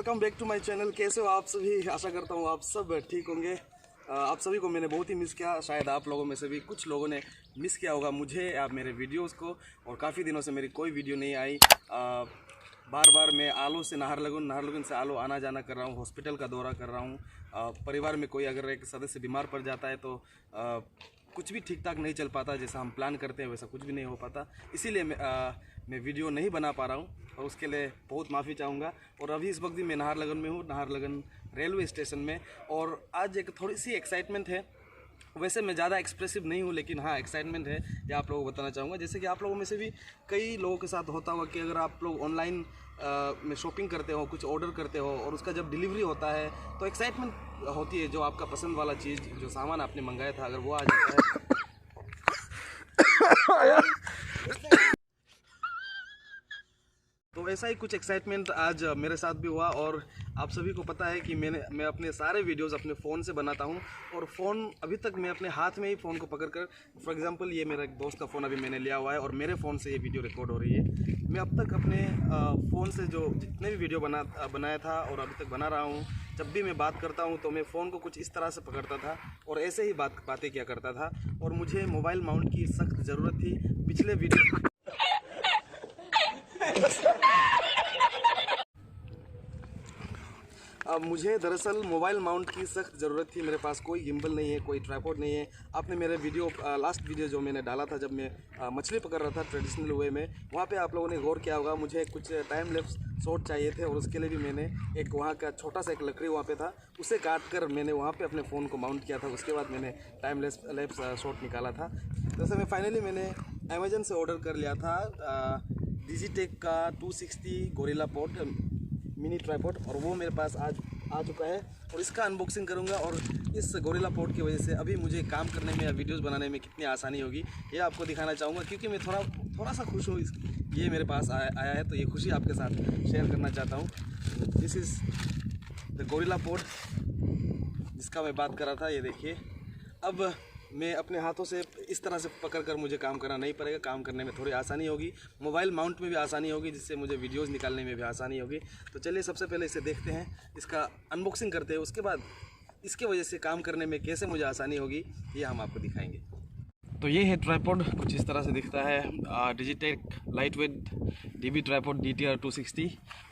Welcome back to my channel. कैसे हो आप सभी? आशा करता हूँ आप सब ठीक होंगे। आप सभी को मैंने बहुत ही मिस किया। शायद आप लोगों में से भी कुछ लोगों ने मिस किया होगा मुझे या मेरे वीडियोस को। और काफ़ी दिनों से मेरी कोई वीडियो नहीं आई। बार बार मैं आलो से नाहरलगुन से आलो आना जाना कर रहा हूँ। हॉस्पिटल का दौरा कर रहा हूँ। परिवार में कोई अगर एक सदस्य बीमार पड़ जाता है तो कुछ भी ठीक ठाक नहीं चल पाता। जैसा हम प्लान करते हैं वैसा कुछ भी नहीं हो पाता। इसीलिए मैं वीडियो नहीं बना पा रहा हूँ और उसके लिए बहुत माफ़ी चाहूँगा। और अभी इस वक्त भी मैं नाहरलगुन में हूँ, नाहरलगुन रेलवे स्टेशन में। और आज एक थोड़ी सी एक्साइटमेंट है। वैसे मैं ज़्यादा एक्सप्रेसिव नहीं हूँ, लेकिन हाँ एक्साइटमेंट है, ये आप लोगों को बताना चाहूँगा। जैसे कि आप लोगों में से भी कई लोगों के साथ होता होगा कि अगर आप लोग ऑनलाइन में शॉपिंग करते हो, कुछ ऑर्डर करते हो और उसका जब डिलीवरी होता है तो एक्साइटमेंट होती है। जो आपका पसंद वाला चीज़, जो सामान आपने मंगाया था, अगर वो आ जाता है तो ऐसा ही कुछ एक्साइटमेंट आज मेरे साथ भी हुआ। और आप सभी को पता है कि मैं अपने सारे वीडियोस अपने फ़ोन से बनाता हूं। और फ़ोन अभी तक मैं अपने हाथ में ही फ़ोन को पकड़कर, फॉर एग्जांपल ये मेरा एक दोस्त का फ़ोन अभी मैंने लिया हुआ है और मेरे फ़ोन से ये वीडियो रिकॉर्ड हो रही है। मैं अब तक अपने फ़ोन से जो जितने भी वीडियो बनाया था और अभी तक बना रहा हूँ, जब भी मैं बात करता हूँ तो मैं फ़ोन को कुछ इस तरह से पकड़ता था और ऐसे ही बातें किया करता था। और मुझे मोबाइल माउंट की सख्त ज़रूरत थी। पिछले वीडियो अब मुझे दरअसल मोबाइल माउंट की सख्त ज़रूरत थी। मेरे पास कोई गिम्बल नहीं है, कोई ट्राइपॉड नहीं है। आपने मेरे लास्ट वीडियो जो मैंने डाला था जब मैं मछली पकड़ रहा था ट्रेडिशनल वे में, वहाँ पे आप लोगों ने गौर किया होगा मुझे कुछ टाइम लैप्स शॉट चाहिए थे। और उसके लिए भी मैंने एक वहाँ का छोटा सा एक लकड़ी वहाँ पे था, उसे काट कर मैंने वहाँ पे अपने फ़ोन को माउंट किया था। उसके बाद मैंने टाइम लैप्स शॉट निकाला था। जैसे मैंने अमेजन से ऑर्डर कर लिया था डिजिटेक का 260 गोरिल्ला पॉड मिनी ट्राइपॉड, और वो मेरे पास आज आ चुका है। और इसका अनबॉक्सिंग करूंगा और इस गोरिल्ला पॉड की वजह से अभी मुझे काम करने में या वीडियोस बनाने में कितनी आसानी होगी ये आपको दिखाना चाहूँगा। क्योंकि मैं थोड़ा सा खुश हूँ ये मेरे पास आया है, तो ये खुशी आपके साथ शेयर करना चाहता हूँ। This is the gorilla pod जिसका मैं बात कर रहा था। ये देखिए, अब मैं अपने हाथों से इस तरह से पकड़कर मुझे काम करना नहीं पड़ेगा। काम करने में थोड़ी आसानी होगी, मोबाइल माउंट में भी आसानी होगी, जिससे मुझे वीडियोस निकालने में भी आसानी होगी। तो चलिए सबसे पहले इसे देखते हैं, इसका अनबॉक्सिंग करते हैं। उसके बाद इसके वजह से काम करने में कैसे मुझे आसानी होगी ये हम आपको दिखाएंगे। तो ये है ट्राइपॉड, कुछ इस तरह से दिखता है। Digitek light weight DB tripod DTR 260।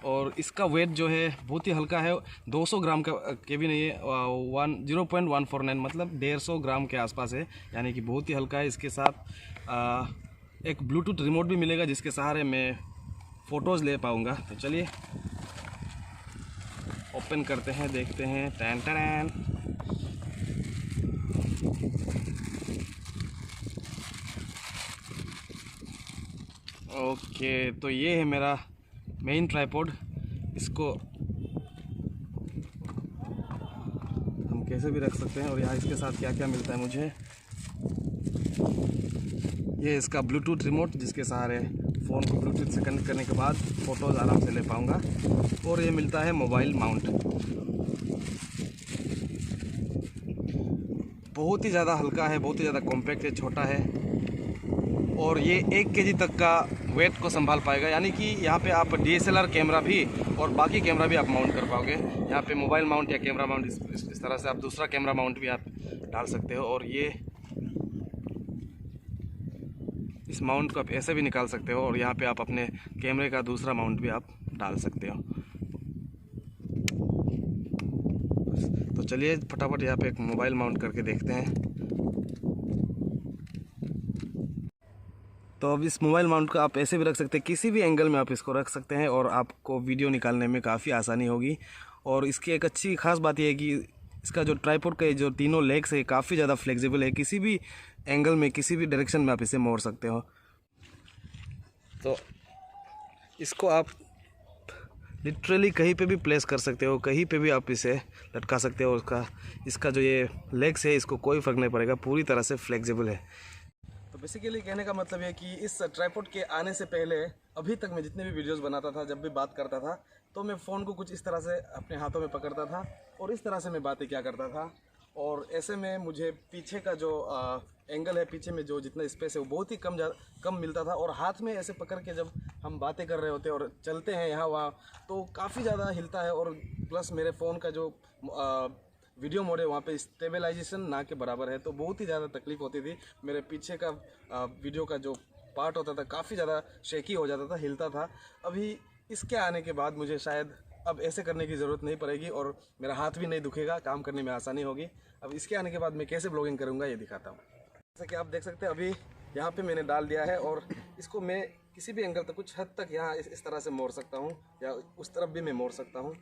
और इसका वेट जो है बहुत ही हल्का है, 200 ग्राम के भी नहीं है, 0.149 मतलब 150 ग्राम के आसपास है, यानी कि बहुत ही हल्का है। इसके साथ एक ब्लूटूथ रिमोट भी मिलेगा जिसके सहारे मैं फ़ोटोज़ ले पाऊँगा। तो चलिए ओपन करते हैं, देखते हैं। Tan tan. ओके, तो ये है मेरा मेन ट्राइपॉड। इसको हम कैसे भी रख सकते हैं। और यहाँ इसके साथ क्या क्या मिलता है मुझे, ये इसका ब्लूटूथ रिमोट जिसके सहारे फ़ोन को ब्लूटूथ से कनेक्ट करने के बाद फ़ोटोज़ आराम से ले पाऊँगा। और ये मिलता है मोबाइल माउंट। बहुत ही ज़्यादा हल्का है, बहुत ही ज़्यादा कॉम्पैक्ट है, छोटा है। और ये 1 kg तक का वेट को संभाल पाएगा, यानी कि यहाँ पे आप DSLR कैमरा भी और बाकी कैमरा भी आप माउंट कर पाओगे। यहाँ पे मोबाइल माउंट या कैमरा माउंट इस तरह से आप दूसरा कैमरा माउंट भी आप डाल सकते हो। और ये इस माउंट को आप ऐसे भी निकाल सकते हो और यहाँ पे आप अपने कैमरे का दूसरा माउंट भी आप डाल सकते हो। तो चलिए फटाफट यहाँ पे एक मोबाइल माउंट करके देखते हैं। तो अब इस मोबाइल माउंट को आप ऐसे भी रख सकते हैं, किसी भी एंगल में आप इसको रख सकते हैं और आपको वीडियो निकालने में काफ़ी आसानी होगी। और इसकी एक अच्छी खास बात यह है कि इसका जो ट्राइपॉड का जो तीनों लेग्स है काफ़ी ज़्यादा फ्लेक्सिबल है। किसी भी एंगल में, किसी भी डायरेक्शन में आप इसे मोड़ सकते हो। तो इसको आप लिटरली कहीं पे भी प्लेस कर सकते हो, कहीं पे भी आप इसे लटका सकते हो। इसका जो ये लेग्स है इसको कोई फ़र्क नहीं पड़ेगा, पूरी तरह से फ्लेक्सिबल है। तो बेसिकली कहने का मतलब है कि इस ट्राइपॉड के आने से पहले अभी तक मैं जितने भी वीडियोस बनाता था, जब भी बात करता था, तो मैं फ़ोन को कुछ इस तरह से अपने हाथों में पकड़ता था और इस तरह से मैं बातें क्या करता था। और ऐसे में मुझे पीछे का जो एंगल है, पीछे में जो जितना स्पेस है वो बहुत ही कम मिलता था। और हाथ में ऐसे पकड़ के जब हम बातें कर रहे होते हैं और चलते हैं यहाँ वहाँ तो काफ़ी ज़्यादा हिलता है। और प्लस मेरे फ़ोन का जो वीडियो मोड है वहाँ पे स्टेबलाइजेशन ना के बराबर है, तो बहुत ही ज़्यादा तकलीफ होती थी। मेरे पीछे का वीडियो का जो पार्ट होता था काफ़ी ज़्यादा शेकी हो जाता था, हिलता था। अभी इसके आने के बाद मुझे शायद अब ऐसे करने की ज़रूरत नहीं पड़ेगी और मेरा हाथ भी नहीं दुखेगा, काम करने में आसानी होगी। अब इसके आने के बाद मैं कैसे ब्लॉगिंग करूँगा ये दिखाता हूँ। जैसा कि आप देख सकते हैं अभी यहाँ पे मैंने डाल दिया है और इसको मैं किसी भी एंगल तक कुछ हद तक यहाँ इस तरह से मोड़ सकता हूँ या उस तरफ भी मैं मोड़ सकता हूँ।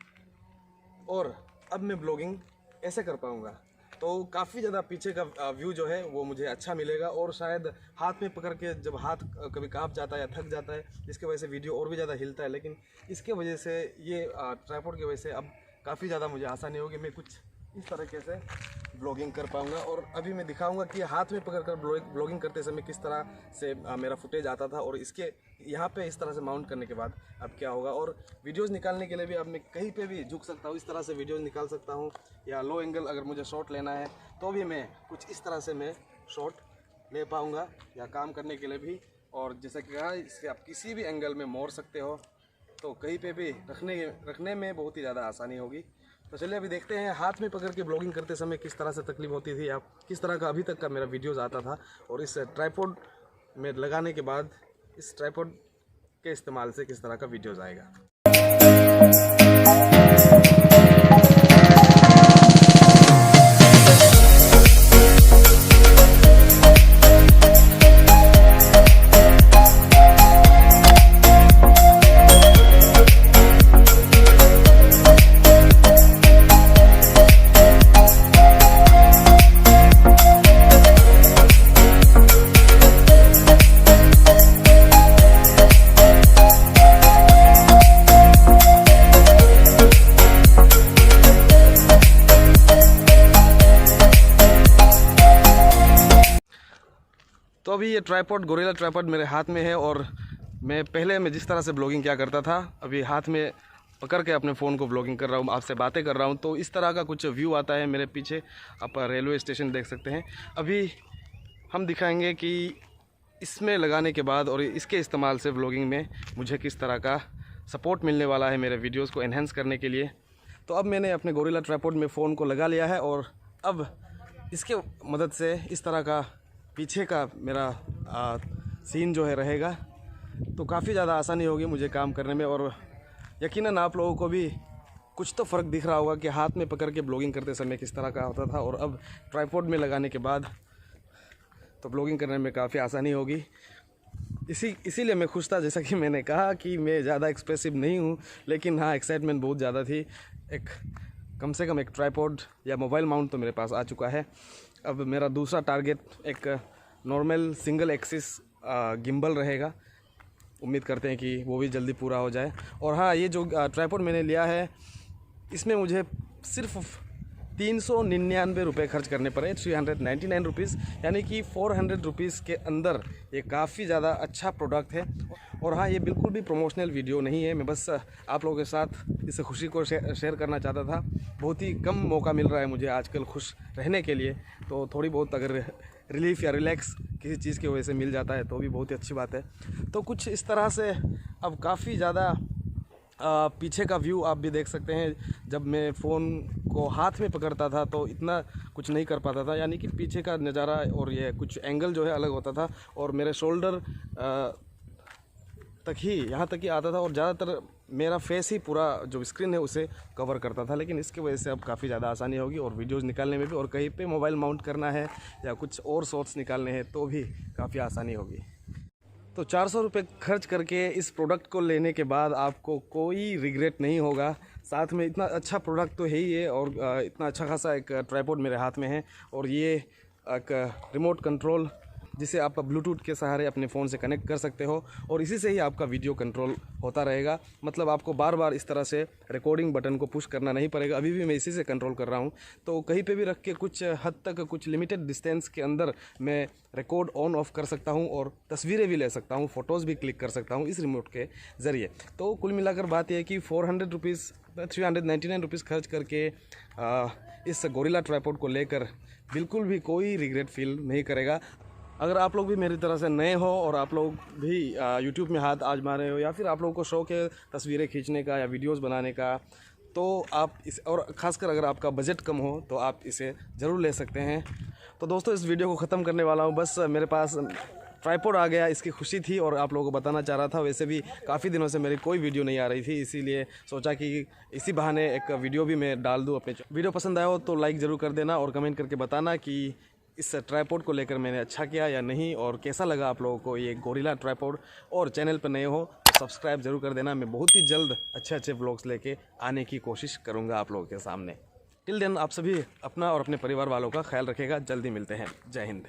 और अब मैं ब्लॉगिंग ऐसे कर पाऊँगा, तो काफ़ी ज़्यादा पीछे का व्यू जो है वो मुझे अच्छा मिलेगा। और शायद हाथ में पकड़ के जब हाथ कभी काँप जाता है या थक जाता है, इसके वजह से वीडियो और भी ज़्यादा हिलता है, लेकिन इसके वजह से ये ट्राइपॉड की वजह से अब काफ़ी ज़्यादा मुझे आसानी होगी। मैं कुछ इस तरीके से ब्लॉगिंग कर पाऊँगा। और अभी मैं दिखाऊँगा कि हाथ में पकड़ कर ब्लॉगिंग करते समय किस तरह से मेरा फुटेज आता था और इसके यहाँ पे इस तरह से माउंट करने के बाद अब क्या होगा। और वीडियोज़ निकालने के लिए भी अब मैं कहीं पे भी झुक सकता हूँ, इस तरह से वीडियोज़ निकाल सकता हूँ। या लो एंगल अगर मुझे शॉट लेना है तो भी मैं कुछ इस तरह से मैं शॉट ले पाऊँगा या काम करने के लिए भी। और जैसा कि कहा, इससे आप किसी भी एंगल में मोड़ सकते हो, तो कहीं पे भी रखने में बहुत ही ज़्यादा आसानी होगी। तो चलिए अभी देखते हैं हाथ में पकड़ के ब्लॉगिंग करते समय किस तरह से तकलीफ होती थी या किस तरह का अभी तक का मेरा वीडियोज़ आता था। और इस ट्राइपॉड में लगाने के बाद इस ट्राइपॉड के इस्तेमाल से किस तरह का वीडियोज़ आएगा। तो अभी ये ट्राइपॉड, गोरिल्ला ट्राइपॉड मेरे हाथ में है और मैं जिस तरह से ब्लॉगिंग क्या करता था, अभी हाथ में पकड़ के अपने फ़ोन को ब्लॉगिंग कर रहा हूँ, आपसे बातें कर रहा हूँ, तो इस तरह का कुछ व्यू आता है मेरे पीछे। आप रेलवे स्टेशन देख सकते हैं। अभी हम दिखाएंगे कि इसमें लगाने के बाद और इसके इस्तेमाल से ब्लॉगिंग में मुझे किस तरह का सपोर्ट मिलने वाला है मेरे वीडियोज़ को एनहेंस करने के लिए। तो अब मैंने अपने गोरिल्ला ट्राइपॉड में फ़ोन को लगा लिया है और अब इसके मदद से इस तरह का पीछे का मेरा सीन जो है रहेगा, तो काफ़ी ज़्यादा आसानी होगी मुझे काम करने में। और यकीनन आप लोगों को भी कुछ तो फ़र्क दिख रहा होगा कि हाथ में पकड़ के ब्लॉगिंग करते समय किस तरह का होता था और अब ट्राइपॉड में लगाने के बाद तो ब्लॉगिंग करने में काफ़ी आसानी होगी। इसीलिए मैं खुश था। जैसा कि मैंने कहा कि मैं ज़्यादा एक्सप्रेसिव नहीं हूँ, लेकिन हाँ एक्साइटमेंट बहुत ज़्यादा थी। कम से कम एक ट्राइपॉड या मोबाइल माउंट तो मेरे पास आ चुका है। अब मेरा दूसरा टारगेट एक नॉर्मल सिंगल एक्सिस गिम्बल रहेगा। उम्मीद करते हैं कि वो भी जल्दी पूरा हो जाए। और हाँ, ये जो ट्राइपॉड मैंने लिया है इसमें मुझे सिर्फ 399 रुपये खर्च करने पड़े, 399 रुपीज़, यानी कि 400 रुपीज़ के अंदर ये काफ़ी ज़्यादा अच्छा प्रोडक्ट है। और हाँ, ये बिल्कुल भी प्रमोशनल वीडियो नहीं है, मैं बस आप लोगों के साथ इस खुशी को शेयर करना चाहता था। बहुत ही कम मौका मिल रहा है मुझे आजकल खुश रहने के लिए, तो थोड़ी बहुत अगर रिलीफ या रिलैक्स किसी चीज़ की वजह से मिल जाता है तो भी बहुत ही अच्छी बात है। तो कुछ इस तरह से अब काफ़ी ज़्यादा पीछे का व्यू आप भी देख सकते हैं। जब मैं फ़ोन को हाथ में पकड़ता था तो इतना कुछ नहीं कर पाता था, यानी कि पीछे का नज़ारा और ये कुछ एंगल जो है अलग होता था और मेरे शोल्डर तक ही यहाँ तक ही आता था और ज़्यादातर मेरा फेस ही पूरा जो स्क्रीन है उसे कवर करता था। लेकिन इसकी वजह से अब काफ़ी ज़्यादा आसानी होगी और वीडियोज़ निकालने में भी, और कहीं पे मोबाइल माउंट करना है या कुछ और शॉट्स निकालने हैं तो भी काफ़ी आसानी होगी। तो 400 रुपये खर्च करके इस प्रोडक्ट को लेने के बाद आपको कोई रिग्रेट नहीं होगा। साथ में इतना अच्छा प्रोडक्ट तो है ही है और इतना अच्छा खासा एक ट्राइपॉड मेरे हाथ में है और ये एक रिमोट कंट्रोल जिसे आप ब्लूटूथ के सहारे अपने फ़ोन से कनेक्ट कर सकते हो और इसी से ही आपका वीडियो कंट्रोल होता रहेगा। मतलब आपको बार बार इस तरह से रिकॉर्डिंग बटन को पुश करना नहीं पड़ेगा। अभी भी मैं इसी से कंट्रोल कर रहा हूँ, तो कहीं पे भी रख के कुछ हद तक कुछ लिमिटेड डिस्टेंस के अंदर मैं रिकॉर्ड ऑन ऑफ कर सकता हूँ और तस्वीरें भी ले सकता हूँ, फ़ोटोज़ भी क्लिक कर सकता हूँ इस रिमोट के ज़रिए। तो कुल मिलाकर बात यह है कि 399 रुपीज़ खर्च करके इस गोरिल्ला ट्राइपॉड को लेकर बिल्कुल भी कोई रिग्रेट फील नहीं करेगा। अगर आप लोग भी मेरी तरह से नए हो और आप लोग भी यूट्यूब में हाथ आजमा रहे हो, या फिर आप लोगों को शौक है तस्वीरें खींचने का या वीडियोस बनाने का, तो आप इस, और ख़ासकर अगर आपका बजट कम हो तो आप इसे ज़रूर ले सकते हैं। तो दोस्तों इस वीडियो को ख़त्म करने वाला हूँ। बस मेरे पास ट्राइपॉड आ गया, इसकी खुशी थी और आप लोगों को बताना चाह रहा था। वैसे भी काफ़ी दिनों से मेरी कोई वीडियो नहीं आ रही थी, इसीलिए सोचा कि इसी बहाने एक वीडियो भी मैं डाल दूँ अपने। वीडियो पसंद आया हो तो लाइक ज़रूर कर देना और कमेंट करके बताना कि इस ट्राइपॉड को लेकर मैंने अच्छा किया या नहीं, और कैसा लगा आप लोगों को ये गोरिल्ला ट्राइपॉड। और चैनल पर नए हो तो सब्सक्राइब ज़रूर कर देना। मैं बहुत ही जल्द अच्छे व्लॉग्स लेके आने की कोशिश करूँगा आप लोगों के सामने। टिल देन आप सभी अपना और अपने परिवार वालों का ख्याल रखिएगा। जल्दी मिलते हैं। जय हिंद।